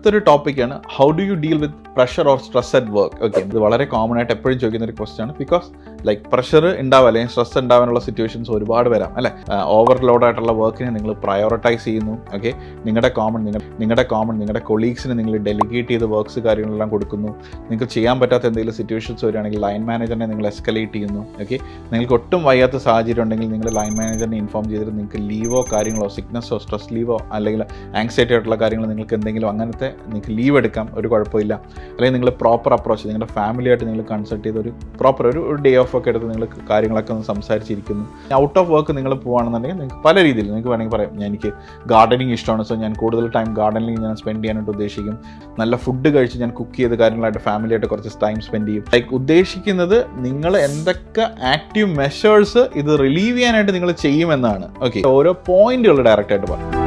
അടുത്തൊരു ടോപ്പിക്കാണ് how do you deal with pressure or stress at work. Okay, ഇത് വളരെ കോമൺ ആയിട്ട് എപ്പോഴും ചോദിക്കുന്ന ഒരു ക്വസ്റ്റ്യൻ ആണ്. ബിക്കോസ് ലൈക്ക് പ്രഷർ ഉണ്ടാവുക അല്ലെങ്കിൽ സ്ട്രെസ് ഉണ്ടാവാനുള്ള സിറ്റുവേഷൻസ് ഒരുപാട് വരാം അല്ലേ. ഓവർലോഡ് ആയിട്ടുള്ള വർക്കിനെ നിങ്ങൾ പ്രയോറിറ്റൈസ് ചെയ്യുന്നു. ഓക്കെ, നിങ്ങളുടെ കൊളീഗ്സിന് നിങ്ങൾ ഡെലിഗേറ്റ് ചെയ്ത് വർക്ക്സ് കാര്യങ്ങളെല്ലാം കൊടുക്കുന്നു. നിങ്ങൾക്ക് ചെയ്യാൻ പറ്റാത്ത എന്തെങ്കിലും സിറ്റുവേഷൻസ് വരികയാണെങ്കിൽ ലൈൻ മാനേജറിനെ നിങ്ങൾ എസ്കലേറ്റ് ചെയ്യുന്നു. ഓക്കെ, നിങ്ങൾക്ക് ഒട്ടും വയ്യാത്ത സാഹചര്യം ഉണ്ടെങ്കിൽ നിങ്ങൾ ലൈൻ മാനേജറിനെ ഇൻഫോം ചെയ്തിട്ട് നിങ്ങൾക്ക് ലീവോ കാര്യങ്ങളോ സിക്നസ്സോ സ്ട്രെസ് ലീവോ അല്ലെങ്കിൽ ആങ്സൈറ്റി ആയിട്ടുള്ള കാര്യങ്ങൾ നിങ്ങൾക്ക് എന്തെങ്കിലും അങ്ങനത്തെ നിങ്ങൾക്ക് ലീവ് എടുക്കാം, ഒരു കുഴപ്പമില്ല. അല്ലെങ്കിൽ നിങ്ങൾ പ്രോപ്പർ അപ്രോച്ച് നിങ്ങളുടെ ഫാമിലിയായിട്ട് നിങ്ങൾ കൺസൾട്ട് ചെയ്ത് ഒരു പ്രോപ്പർ ഒരു ഡേ ഓഫ് ഒക്കെ എടുത്ത് നിങ്ങൾ കാര്യങ്ങളൊക്കെ ഒന്ന് സംസാരിച്ചിരിക്കുന്നു. ഔട്ട് ഓഫ് വർക്ക് നിങ്ങൾ പോകുകയാണെന്നുണ്ടെങ്കിൽ നിങ്ങൾക്ക് പല രീതിയിൽ നിങ്ങൾക്ക് വേണമെങ്കിൽ പറയാം, എനിക്ക് ഗാർഡനിങ് ഇഷ്ടമാണ്, സോ ഞാൻ കൂടുതൽ ടൈം ഗാർഡനിങ് ഞാൻ സ്പെൻഡ് ചെയ്യാനായിട്ട് ഉദ്ദേശിക്കും. നല്ല ഫുഡ് കഴിച്ച് ഞാൻ കുക്ക് ചെയ്ത് കാര്യങ്ങളായിട്ട് ഫാമിലിയായിട്ട് കുറച്ച് ടൈം സ്പെൻഡ് ചെയ്യും. ലൈക്ക് ഉദ്ദേശിക്കുന്നത് നിങ്ങൾ എന്തൊക്കെ ആക്റ്റീവ് മെഷേഴ്സ് ഇത് റിലീവ് ചെയ്യാനായിട്ട് നിങ്ങൾ ചെയ്യുമെന്നാണ്. ഓക്കെ, ഓരോ പോയിന്റുകൾ ഡയറക്റ്റ് ആയിട്ട് പറഞ്ഞു.